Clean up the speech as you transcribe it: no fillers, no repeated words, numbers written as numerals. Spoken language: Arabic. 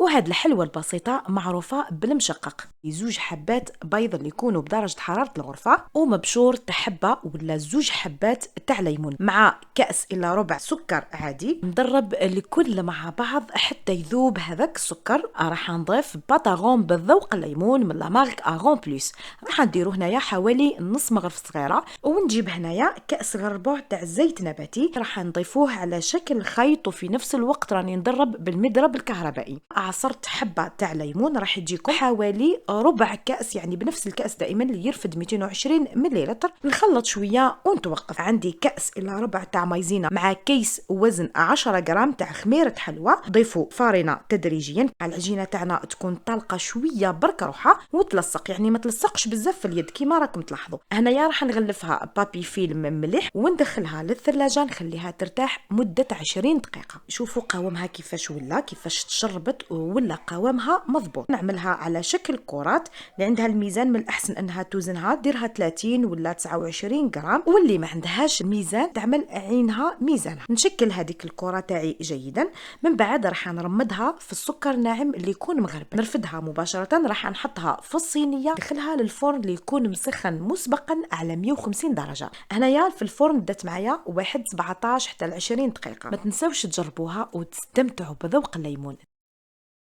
وهاد الحلوة البسيطة معروفة بالمشقق، زوج حبات بيض اللي يكونوا بدرجة حرارة الغرفة، ومبشور حبة ولا زوج حبات تاع ليمون، مع كأس إلا ربع سكر عادي. نضرب الكل مع بعض حتى يذوب هذاك السكر. راح نضيف باتاغون بالذوق الليمون من لا مارك اغون بلوس، راح نديرو هنايا حوالي نص مغرفة صغيرة. ونجيب هنايا كأس غربوع تاع زيت نباتي، راح نضيفوه على شكل خيط، وفي نفس الوقت راني ندرب بالمضرب الكهربائي. عصرت حبة تاع ليمون، راح يجيكم حوالي ربع كأس، يعني بنفس الكأس دائما اللي يرفد 220 مليلتر. نخلط شوية ونتوقف. عندي كأس إلا ربع تاع مايزينا مع كيس وزن 10 غرام تاع خميرة حلوى. ضيفوا فارينة تدريجيا، العجينة تاعنا تكون طلقة شوية برك روحها وتلصق، يعني ما تلصقش بزاف في اليد كيما راكم تلاحظوا. هنايا راح نغلفها بابي فيلم مليح وندخلها للثلاجة، نخليها ترتاح مدة 20 دقيقة. شوفوا قوامها كيفاش ولا كيفاش تشربت ولا قوامها مضبوط. نعملها على شكل كرات. اللي عندها الميزان من الأحسن أنها توزنها ديرها 30 ولا 29 غرام، واللي ما عندهاش ميزان تعمل عينها ميزانها. نشكل هذيك الكرة تاعي جيدا. من بعد راح نرمدها في السكر الناعم اللي يكون مغربل، نرفدها مباشرة. راح نحطها في الصينية، ندخلها للفرن اللي يكون مسخن مسبقا على 150 درجة. هنايا في الفرن دات معايا واحد 17 حتى 20 دقيقة. ما تنسوش تجربوها وتستمتعوا بذوق الليمون.